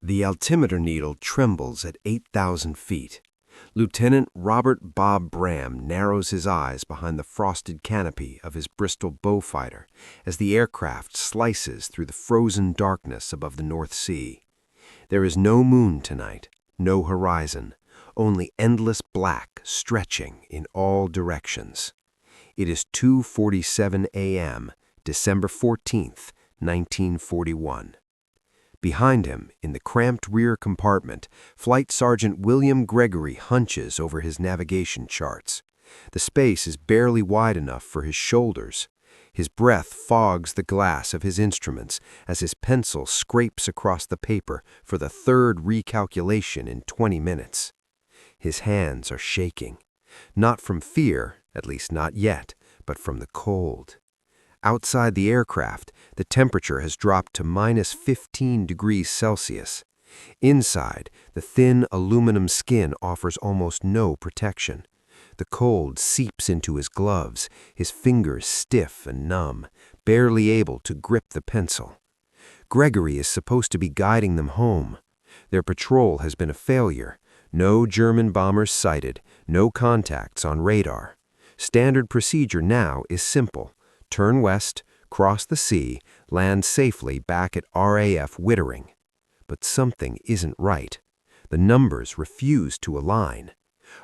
The altimeter needle trembles at 8,000 feet. Lieutenant Robert Bob Bram narrows his eyes behind the frosted canopy of his Bristol Beaufighter as the aircraft slices through the frozen darkness above the North Sea. There is no moon tonight, no horizon, only endless black stretching in all directions. It is 2:47 a.m., December 14th, 1941. Behind him, in the cramped rear compartment, Flight Sergeant William Gregory hunches over his navigation charts. The space is barely wide enough for his shoulders. His breath fogs the glass of his instruments as his pencil scrapes across the paper for the third recalculation in 20 minutes. His hands are shaking, not from fear, at least not yet, but from the cold. Outside the aircraft, the temperature has dropped to -15 degrees Celsius. Inside, the thin aluminum skin offers almost no protection. The cold seeps into his gloves, his fingers stiff and numb, barely able to grip the pencil. Gregory is supposed to be guiding them home. Their patrol has been a failure. No German bombers sighted, no contacts on radar. Standard procedure now is simple. Turn west, cross the sea, land safely back at RAF Wittering. But something isn't right. The numbers refuse to align.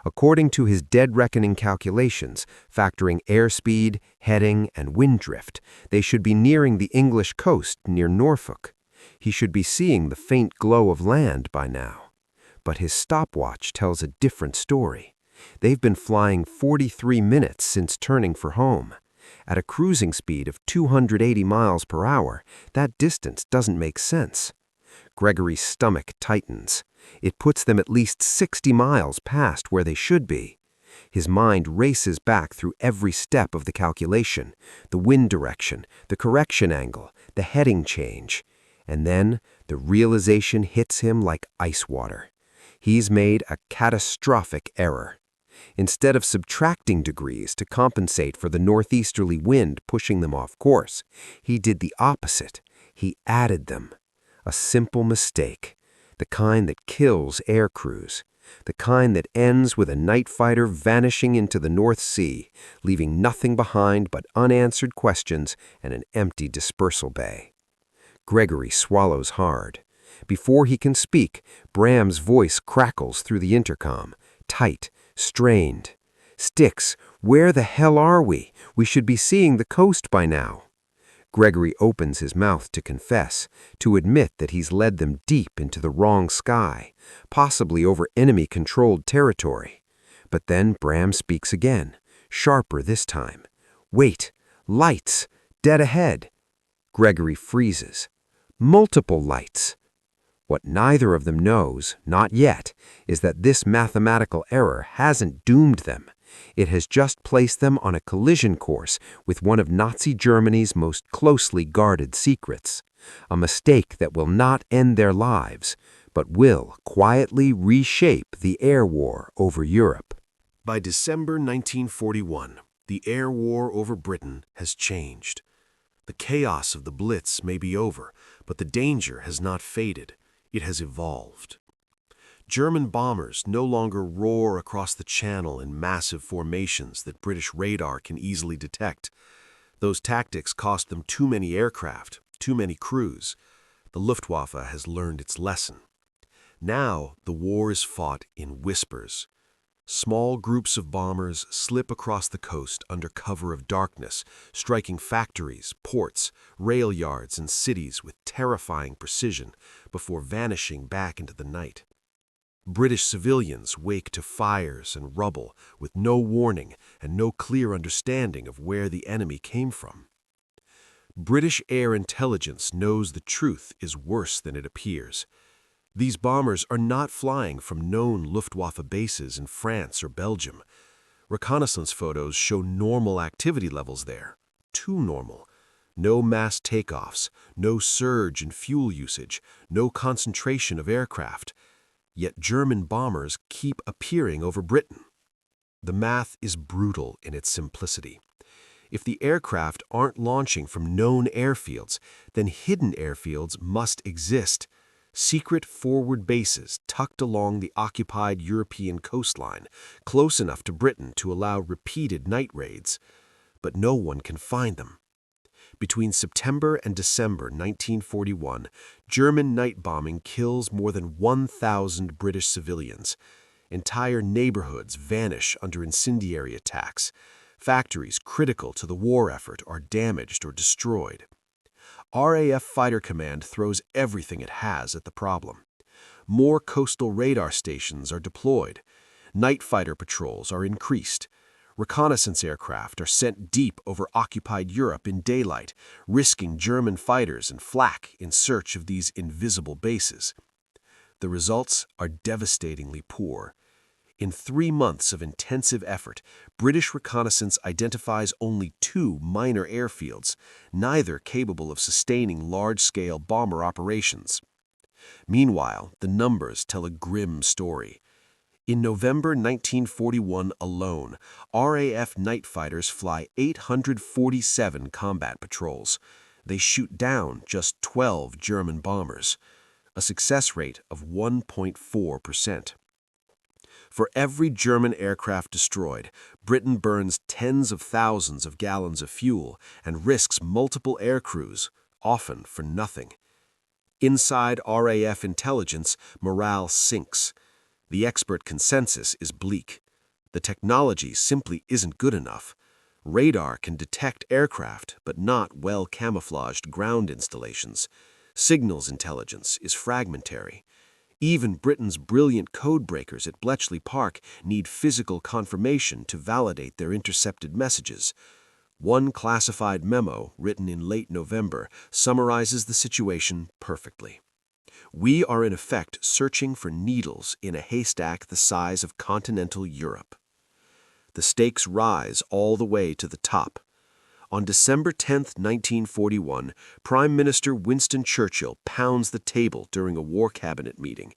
According to his dead reckoning calculations, factoring airspeed, heading, and wind drift, they should be nearing the English coast near Norfolk. He should be seeing the faint glow of land by now. But his stopwatch tells a different story. They've been flying 43 minutes since turning for home. At a cruising speed of 280 miles per hour, that distance doesn't make sense. Gregory's stomach tightens. It puts them at least 60 miles past where they should be. His mind races back through every step of the calculation, the wind direction, the correction angle, the heading change. And then the realization hits him like ice water. He's made a catastrophic error. Instead of subtracting degrees to compensate for the northeasterly wind pushing them off course, he did the opposite. He added them. A simple mistake, the kind that kills air crews, the kind that ends with a night fighter vanishing into the North Sea, leaving nothing behind but unanswered questions and an empty dispersal bay. Gregory swallows hard. Before he can speak, Bram's voice crackles through the intercom, tight, strained. "Sticks, where the hell are we? We should be seeing the coast by now." Gregory opens his mouth to confess, to admit that he's led them deep into the wrong sky, possibly over enemy-controlled territory. But then Bram speaks again, sharper this time. "Wait, lights, dead ahead." Gregory freezes. Multiple lights. What neither of them knows, not yet, is that this mathematical error hasn't doomed them. It has just placed them on a collision course with one of Nazi Germany's most closely guarded secrets. A mistake that will not end their lives, but will quietly reshape the air war over Europe. By December 1941, the air war over Britain has changed. The chaos of the Blitz may be over, but the danger has not faded. It has evolved. German bombers no longer roar across the channel in massive formations that British radar can easily detect. Those tactics cost them too many aircraft, too many crews. The Luftwaffe has learned its lesson. Now the war is fought in whispers. Small groups of bombers slip across the coast under cover of darkness, striking factories, ports, rail yards, and cities with terrifying precision before vanishing back into the night. British civilians wake to fires and rubble with no warning and no clear understanding of where the enemy came from. British air intelligence knows the truth is worse than it appears. These bombers are not flying from known Luftwaffe bases in France or Belgium. Reconnaissance photos show normal activity levels there. Too normal. No mass takeoffs, no surge in fuel usage, no concentration of aircraft. Yet German bombers keep appearing over Britain. The math is brutal in its simplicity. If the aircraft aren't launching from known airfields, then hidden airfields must exist. secret forward bases tucked along the occupied European coastline, close enough to Britain to allow repeated night raids. But no one can find them. Between September and December 1941, German night bombing kills more than 1,000 British civilians. Entire neighborhoods vanish under incendiary attacks. Factories critical to the war effort are damaged or destroyed. RAF Fighter Command throws everything it has at the problem. More coastal radar stations are deployed. Night fighter patrols are increased. Reconnaissance aircraft are sent deep over occupied Europe in daylight, risking German fighters and flak in search of these invisible bases. The results are devastatingly poor. In 3 months of intensive effort, British reconnaissance identifies only 2 minor airfields, neither capable of sustaining large-scale bomber operations. Meanwhile, the numbers tell a grim story. In November 1941 alone, RAF night fighters fly 847 combat patrols. They shoot down just 12 German bombers, a success rate of 1.4%. For every German aircraft destroyed, Britain burns tens of thousands of gallons of fuel and risks multiple air crews, often for nothing. Inside RAF intelligence, morale sinks. The expert consensus is bleak. The technology simply isn't good enough. Radar can detect aircraft, but not well-camouflaged ground installations. Signals intelligence is fragmentary. Even Britain's brilliant code breakers at Bletchley Park need physical confirmation to validate their intercepted messages. One classified memo, written in late November, summarizes the situation perfectly. We are in effect searching for needles in a haystack the size of continental Europe. The stakes rise all the way to the top. On December 10, 1941, Prime Minister Winston Churchill pounds the table during a war cabinet meeting.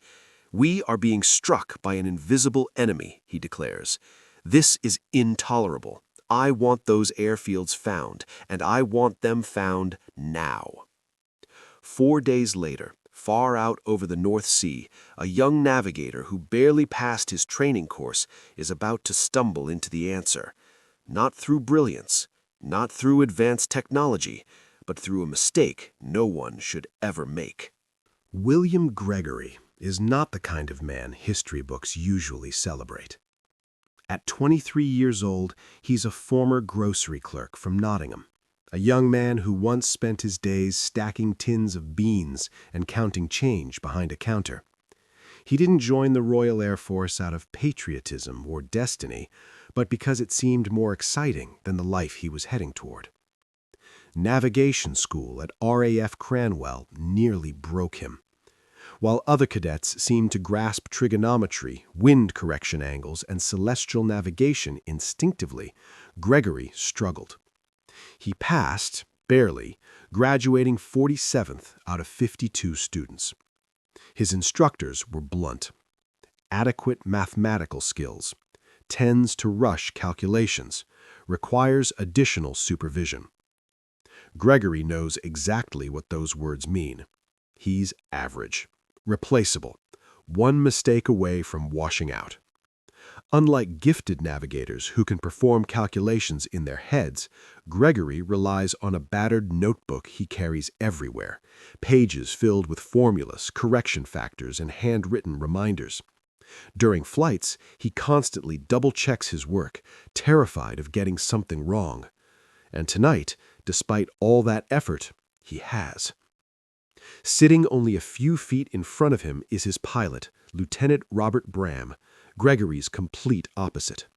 "We are being struck by an invisible enemy," he declares. "This is intolerable. I want those airfields found, and I want them found now." 4 days later, far out over the North Sea, a young navigator who barely passed his training course is about to stumble into the answer. Not through brilliance, not through advanced technology, but through a mistake no one should ever make. William Gregory is not the kind of man history books usually celebrate. At 23 years old, he's a former grocery clerk from Nottingham, a young man who once spent his days stacking tins of beans and counting change behind a counter. He didn't join the Royal Air Force out of patriotism or destiny, but because it seemed more exciting than the life he was heading toward. Navigation school at RAF Cranwell nearly broke him. While other cadets seemed to grasp trigonometry, wind correction angles, and celestial navigation instinctively, Gregory struggled. He passed, barely, graduating 47th out of 52 students. His instructors were blunt. Adequate mathematical skills. Tends to rush calculations. Requires additional supervision. Gregory knows exactly what those words mean. He's average. Replaceable. One mistake away from washing out. Unlike gifted navigators who can perform calculations in their heads, Gregory relies on a battered notebook he carries everywhere, pages filled with formulas, correction factors, and handwritten reminders. During flights, he constantly double-checks his work, terrified of getting something wrong. And tonight, despite all that effort, he has. Sitting only a few feet in front of him is his pilot, Lieutenant Robert Bram, Gregory's complete opposite.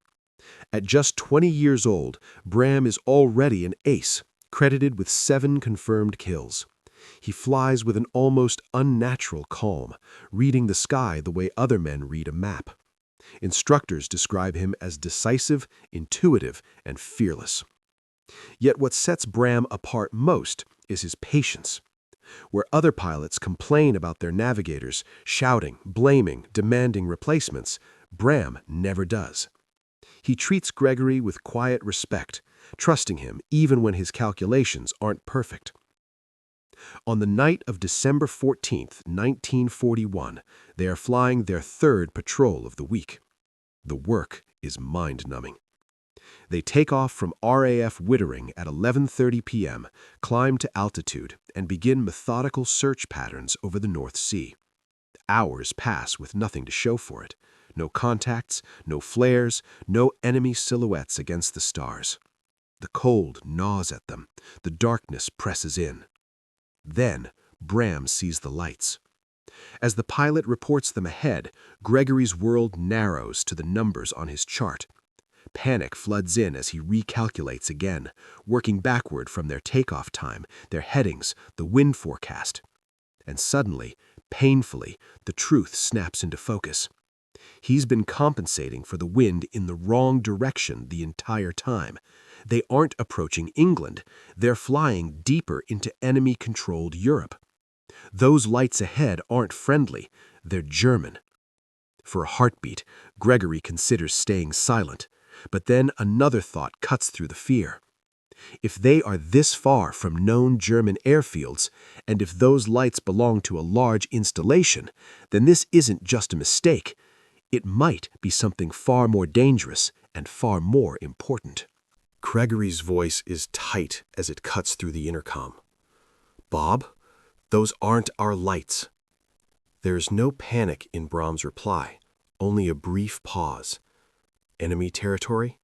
At just 20 years old, Bram is already an ace, credited with 7 confirmed kills. He flies with an almost unnatural calm, reading the sky the way other men read a map. Instructors describe him as decisive, intuitive, and fearless. Yet what sets Bram apart most is his patience. Where other pilots complain about their navigators, shouting, blaming, demanding replacements, Bram never does. He treats Gregory with quiet respect, trusting him even when his calculations aren't perfect. On the night of December 14th, 1941, they are flying their third patrol of the week. The work is mind-numbing. They take off from RAF Wittering at 11:30 p.m., climb to altitude, and begin methodical search patterns over the North Sea. Hours pass with nothing to show for it. No contacts, no flares, no enemy silhouettes against the stars. The cold gnaws at them. The darkness presses in. Then, Bram sees the lights. As the pilot reports them ahead, Gregory's world narrows to the numbers on his chart. Panic floods in as he recalculates again, working backward from their takeoff time, their headings, the wind forecast. And suddenly, painfully, the truth snaps into focus. He's been compensating for the wind in the wrong direction the entire time. They aren't approaching England. They're flying deeper into enemy-controlled Europe. Those lights ahead aren't friendly. They're German. For a heartbeat, Gregory considers staying silent. But then another thought cuts through the fear. If they are this far from known German airfields, and if those lights belong to a large installation, then this isn't just a mistake. It might be something far more dangerous and far more important. Gregory's voice is tight as it cuts through the intercom. "Bob, those aren't our lights." There is no panic in Brahm's reply, only a brief pause. "Enemy territory?"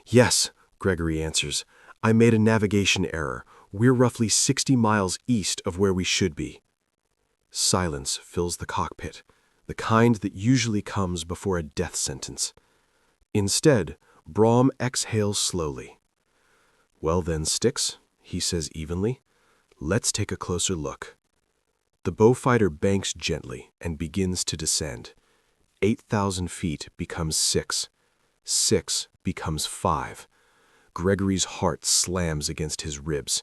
"Yes," Gregory answers. "I made a navigation error. We're roughly 60 miles east of where we should be." Silence fills the cockpit, the kind that usually comes before a death sentence. Instead, Brahm exhales slowly. "Well then, Sticks," he says evenly, "let's take a closer look." The Beaufighter banks gently and begins to descend. 8,000 feet becomes 6. 6 becomes 5. Gregory's heart slams against his ribs.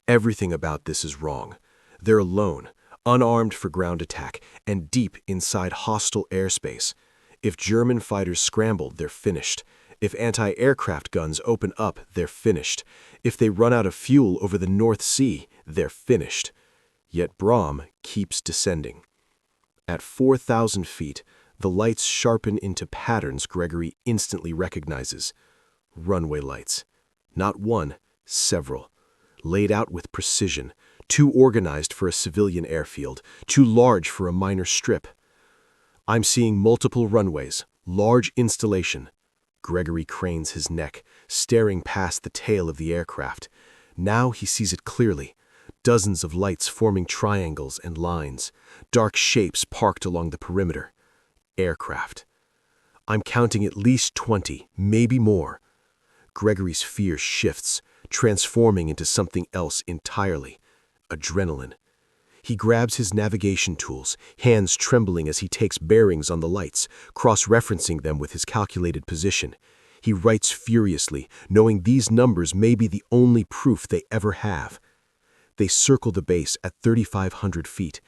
Everything about this is wrong. They're alone, unarmed for ground attack, and deep inside hostile airspace. If German fighters scramble, they're finished. If anti-aircraft guns open up, they're finished. If they run out of fuel over the North Sea, they're finished. Yet Brahm keeps descending. At 4,000 feet, the lights sharpen into patterns Gregory instantly recognizes. Runway lights. Not one, several. Laid out with precision, too organized for a civilian airfield, too large for a minor strip. "I'm seeing multiple runways, large installation." Gregory cranes his neck, staring past the tail of the aircraft. Now he sees it clearly. Dozens of lights forming triangles and lines. Dark shapes parked along the perimeter. Aircraft. "I'm counting at least 20, maybe more." Gregory's fear shifts, transforming into something else entirely. Adrenaline. He grabs his navigation tools, hands trembling as he takes bearings on the lights, cross-referencing them with his calculated position. He writes furiously, knowing these numbers may be the only proof they ever have. They circle the base at 3,500 feet.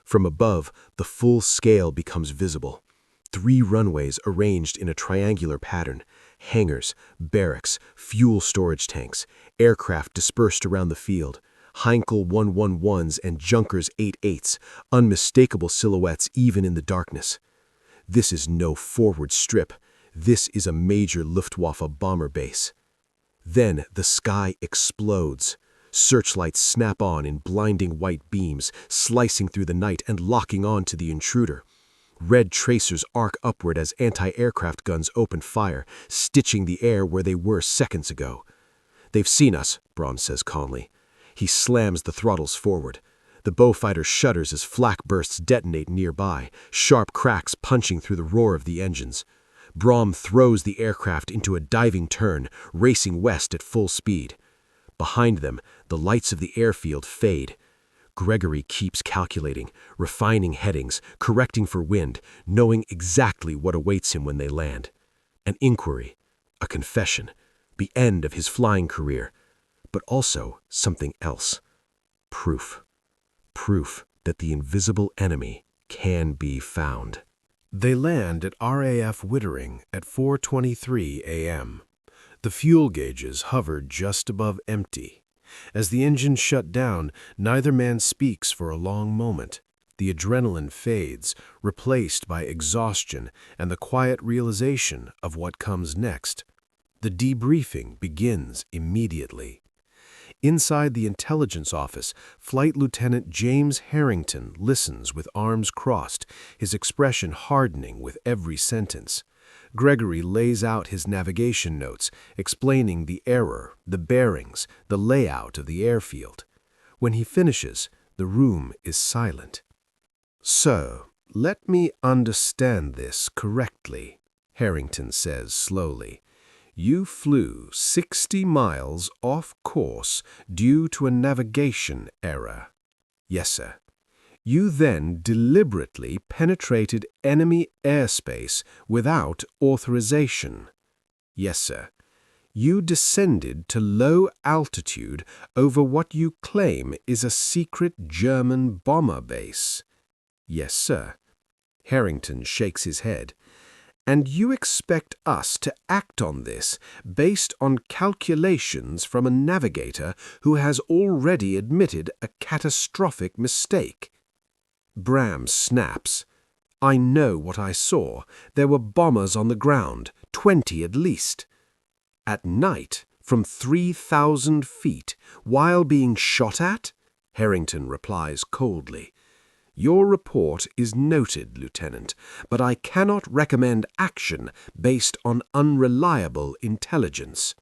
From above, the full scale becomes visible. 3 runways arranged in a triangular pattern. Hangars, barracks, fuel storage tanks, aircraft dispersed around the field. Heinkel 111s and Junkers 88s, unmistakable silhouettes even in the darkness. This is no forward strip. This is a major Luftwaffe bomber base. Then the sky explodes. Searchlights snap on in blinding white beams, slicing through the night and locking on to the intruder. Red tracers arc upward as anti-aircraft guns open fire, stitching the air where they were seconds ago. "They've seen us," Brahm says calmly. He slams the throttles forward. The Beaufighter shudders as flak bursts detonate nearby, sharp cracks punching through the roar of the engines. Brahm throws the aircraft into a diving turn, racing west at full speed. Behind them, the lights of the airfield fade. Gregory keeps calculating, refining headings, correcting for wind, knowing exactly what awaits him when they land. An inquiry, a confession, the end of his flying career, but also something else. Proof. Proof that the invisible enemy can be found. They land at RAF Wittering at 4:23 a.m. The fuel gauges hover just above empty. As the engine shut down, neither man speaks for a long moment. The adrenaline fades, replaced by exhaustion and the quiet realization of what comes next. The debriefing begins immediately. Inside the intelligence office, Flight Lieutenant James Harrington listens with arms crossed, his expression hardening with every sentence. Gregory lays out his navigation notes, explaining the error, the bearings, the layout of the airfield. When he finishes, the room is silent. "So, let me understand this correctly," Harrington says slowly. "You flew 60 miles off course due to a navigation error." "Yes, sir." "You then deliberately penetrated enemy airspace without authorization." "Yes, sir." "You descended to low altitude over what you claim is a secret German bomber base." "Yes, sir." Harrington shakes his head. "And you expect us to act on this based on calculations from a navigator who has already admitted a catastrophic mistake?" Bram snaps. "I know what I saw. There were bombers on the ground, 20 at least." "At night, from 3,000 feet, while being shot at?" Harrington replies coldly. "Your report is noted, Lieutenant, but I cannot recommend action based on unreliable intelligence."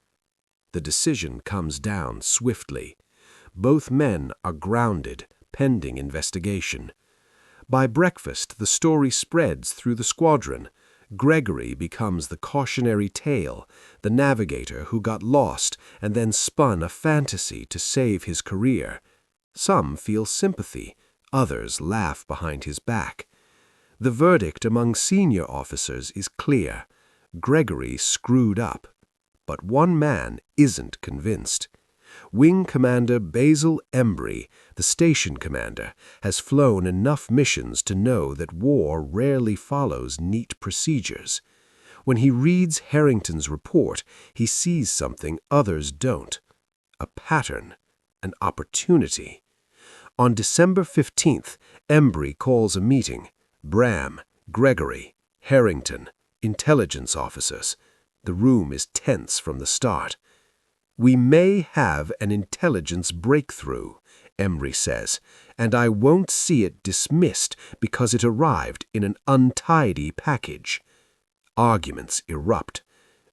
The decision comes down swiftly. Both men are grounded, pending investigation. By breakfast, the story spreads through the squadron. Gregory becomes the cautionary tale, the navigator who got lost and then spun a fantasy to save his career. Some feel sympathy. Others laugh behind his back. The verdict among senior officers is clear. Gregory screwed up. But one man isn't convinced. Wing Commander Basil Embry, the station commander, has flown enough missions to know that war rarely follows neat procedures. When he reads Harrington's report, he sees something others don't. A pattern, an opportunity. On December 15th, Embry calls a meeting. Bram, Gregory, Harrington, intelligence officers. The room is tense from the start. "We may have an intelligence breakthrough," Embry says, "and I won't see it dismissed because it arrived in an untidy package." Arguments erupt.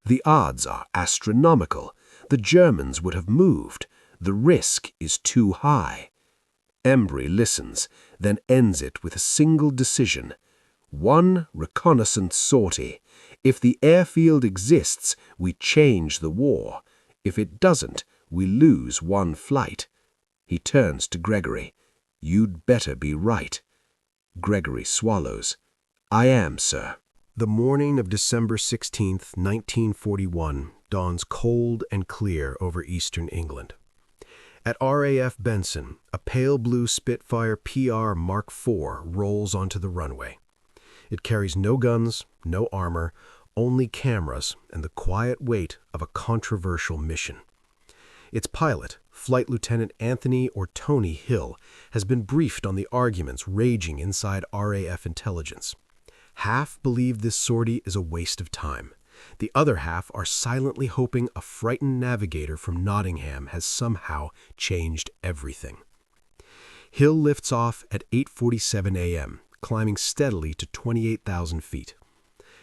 The odds are astronomical. The Germans would have moved. The risk is too high. Embry listens, then ends it with a single decision. One reconnaissance sortie. If the airfield exists, we change the war. If it doesn't, we lose one flight. He turns to Gregory. "You'd better be right." Gregory swallows. "I am, sir." The morning of December 16th, 1941, dawns cold and clear over eastern England. At RAF Benson, a pale blue Spitfire PR Mark IV rolls onto the runway. It carries no guns, no armor, only cameras and the quiet weight of a controversial mission. Its pilot, Flight Lieutenant Anthony or Tony Hill, has been briefed on the arguments raging inside RAF intelligence. Half believe this sortie is a waste of time. The other half are silently hoping a frightened navigator from Nottingham has somehow changed everything. Hill lifts off at 8:47 a.m., climbing steadily to 28,000 feet.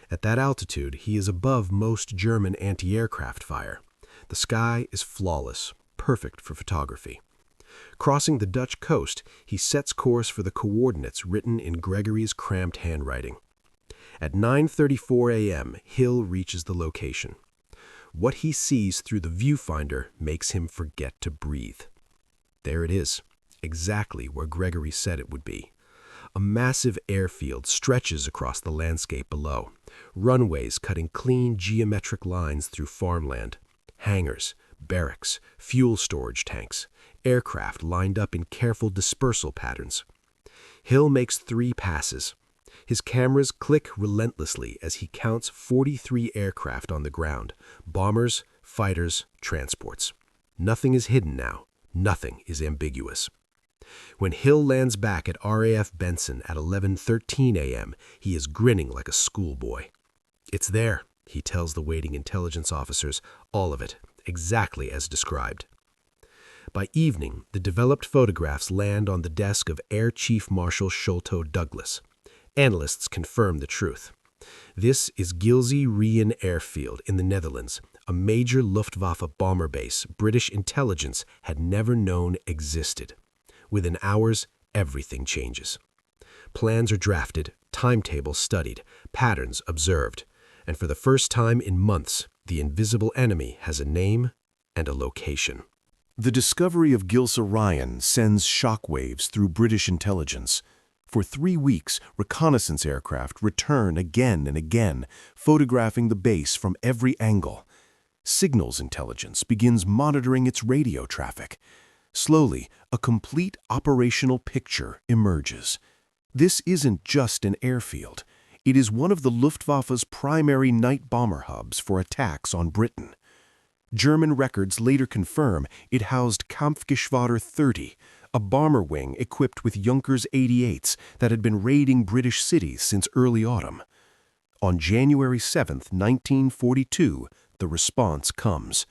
At that altitude, he is above most German anti-aircraft fire. The sky is flawless, perfect for photography. Crossing the Dutch coast, he sets course for the coordinates written in Gregory's cramped handwriting. At 9:34 a.m., Hill reaches the location. What he sees through the viewfinder makes him forget to breathe. There it is, exactly where Gregory said it would be. A massive airfield stretches across the landscape below, runways cutting clean geometric lines through farmland, hangars, barracks, fuel storage tanks, aircraft lined up in careful dispersal patterns. Hill makes 3 passes. His cameras click relentlessly as he counts 43 aircraft on the ground, bombers, fighters, transports. Nothing is hidden now, Nothing is ambiguous. When Hill lands back at RAF Benson at 11:13 a.m., he is grinning like a schoolboy. "It's there," he tells the waiting intelligence officers, "all of it, exactly as described." By evening, the developed photographs land on the desk of Air Chief Marshal Sholto Douglas. Analysts confirm the truth. This is Gilze Rien Airfield in the Netherlands, a major Luftwaffe bomber base British intelligence had never known existed. Within hours, everything changes. Plans are drafted, timetables studied, patterns observed, and for the first time in months, the invisible enemy has a name and a location. The discovery of Gilze Rien sends shockwaves through British intelligence. For 3 weeks, reconnaissance aircraft return again and again, photographing the base from every angle. Signals intelligence begins monitoring its radio traffic. Slowly, a complete operational picture emerges. This isn't just an airfield. It is one of the Luftwaffe's primary night bomber hubs for attacks on Britain. German records later confirm it housed Kampfgeschwader 30, a bomber wing equipped with Junkers 88s that had been raiding British cities since early autumn. On January 7, 1942, the response comes.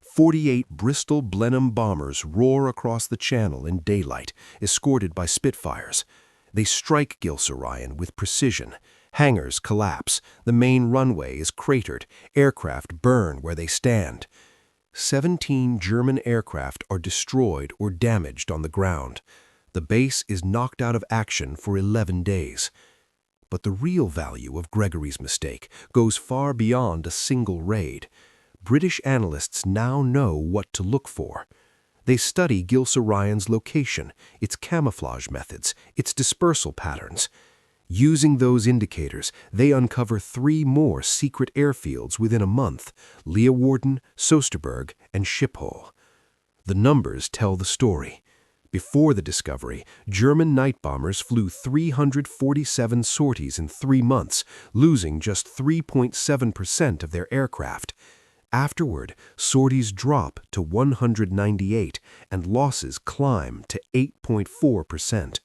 48 Bristol Blenheim bombers roar across the Channel in daylight, escorted by Spitfires. They strike Gilze Rien with precision. Hangars collapse, the main runway is cratered, aircraft burn where they stand. 17 German aircraft are destroyed or damaged on the ground. The base is knocked out of action for 11 days. But the real value of Gregory's mistake goes far beyond a single raid. British analysts now know what to look for. They study Gilze Rien's location, its camouflage methods, its dispersal patterns. Using those indicators, they uncover 3 more secret airfields within a month: Leeuwarden, Soesterberg, and Schiphol. The numbers tell the story. Before the discovery, German night bombers flew 347 sorties in 3 months, losing just 3.7% of their aircraft. Afterward, sorties drop to 198 and losses climb to 8.4%.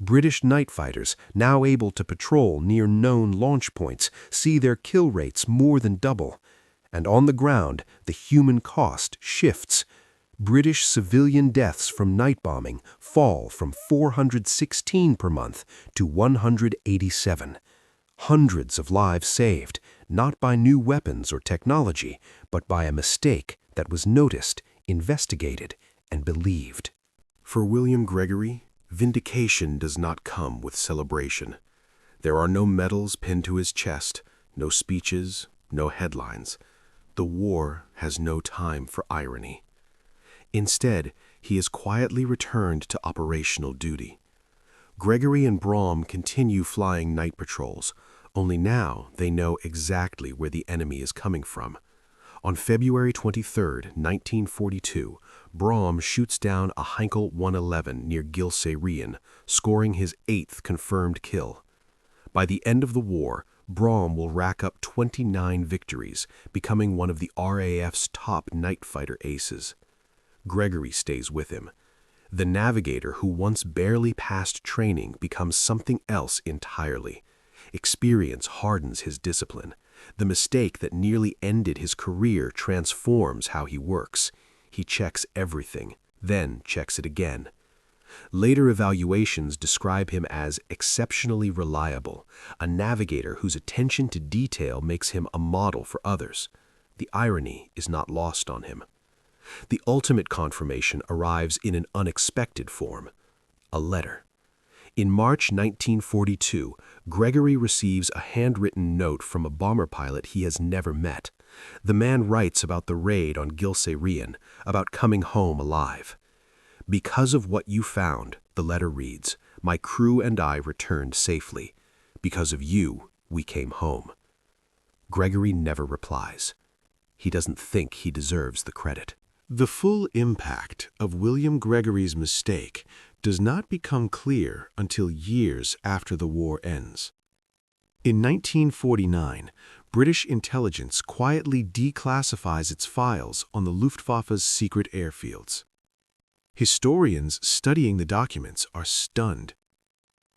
British night fighters, now able to patrol near known launch points, see their kill rates more than double. And on the ground, the human cost shifts. British civilian deaths from night bombing fall from 416 per month to 187. Hundreds of lives saved, not by new weapons or technology, but by a mistake that was noticed, investigated, and believed. For William Gregory, vindication does not come with celebration. There are no medals pinned to his chest, no speeches, no headlines. The war has no time for irony. Instead, he is quietly returned to operational duty. Gregory and Brahm continue flying night patrols, only now they know exactly where the enemy is coming from. On February 23, 1942, Brahm shoots down a Heinkel 111 near Gilze Rien, scoring his 8th confirmed kill. By the end of the war, Brahm will rack up 29 victories, becoming one of the RAF's top night fighter aces. Gregory stays with him. The navigator who once barely passed training becomes something else entirely. Experience hardens his discipline. The mistake that nearly ended his career transforms how he works. He checks everything, then checks it again. Later evaluations describe him as exceptionally reliable, a navigator whose attention to detail makes him a model for others. The irony is not lost on him. The ultimate confirmation arrives in an unexpected form: a letter. In March 1942, Gregory receives a handwritten note from a bomber pilot he has never met. The man writes about the raid on Gilze Rien, about coming home alive. "Because of what you found," the letter reads, "my crew and I returned safely. Because of you, we came home." Gregory never replies. He doesn't think he deserves the credit. The full impact of William Gregory's mistake does not become clear until years after the war ends. In 1949, British intelligence quietly declassifies its files on the Luftwaffe's secret airfields. Historians studying the documents are stunned.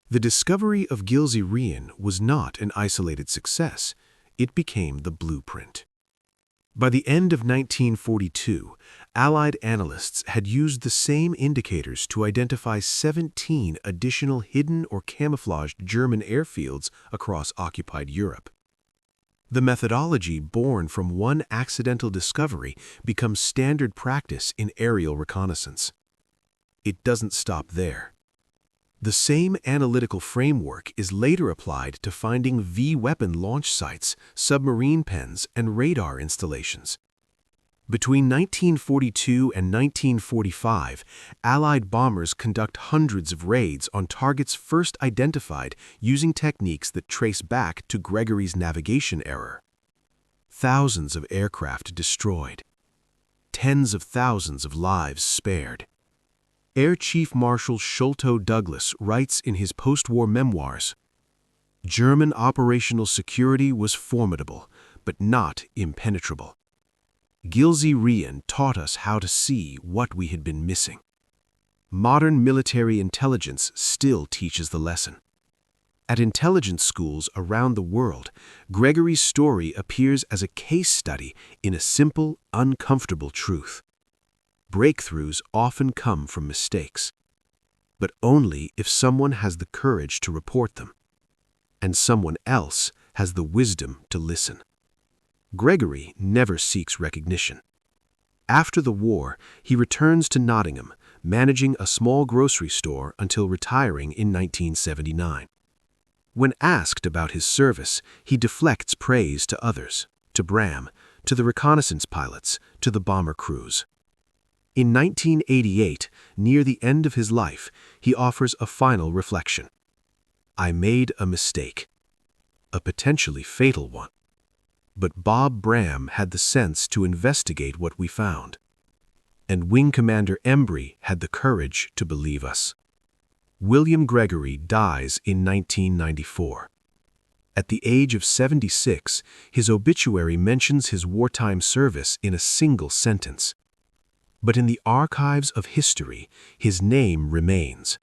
The discovery of Gilsey-Rhian was not an isolated success. It became the blueprint. By the end of 1942, Allied analysts had used the same indicators to identify 17 additional hidden or camouflaged German airfields across occupied Europe. The methodology born from one accidental discovery becomes standard practice in aerial reconnaissance. It doesn't stop there. The same analytical framework is later applied to finding V-weapon launch sites, submarine pens, and radar installations. Between 1942 and 1945, Allied bombers conduct hundreds of raids on targets first identified using techniques that trace back to Gregory's navigation error. Thousands of aircraft destroyed. Tens of thousands of lives spared. Air Chief Marshal Sholto Douglas writes in his post-war memoirs, "German operational security was formidable, but not impenetrable. Gilsey-Rhian taught us how to see what we had been missing. Modern military intelligence still teaches the lesson." At intelligence schools around the world, Gregory's story appears as a case study in a simple, uncomfortable truth. Breakthroughs often come from mistakes, but only if someone has the courage to report them, and someone else has the wisdom to listen. Gregory never seeks recognition. After the war, he returns to Nottingham, managing a small grocery store until retiring in 1979. When asked about his service, he deflects praise to others, to Bram, to the reconnaissance pilots, to the bomber crews. In 1988, near the end of his life, he offers a final reflection. "I made a mistake, a potentially fatal one. But Bob Bram had the sense to investigate what we found. And Wing Commander Embry had the courage to believe us." William Gregory dies in 1994. At the age of 76, his obituary mentions his wartime service in a single sentence. But in the archives of history, his name remains,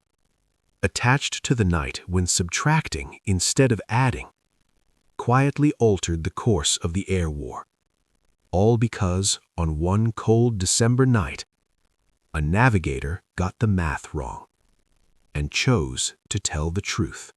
attached to the night when subtracting instead of adding quietly altered the course of the air war. All because, on one cold December night, a navigator got the math wrong and chose to tell the truth.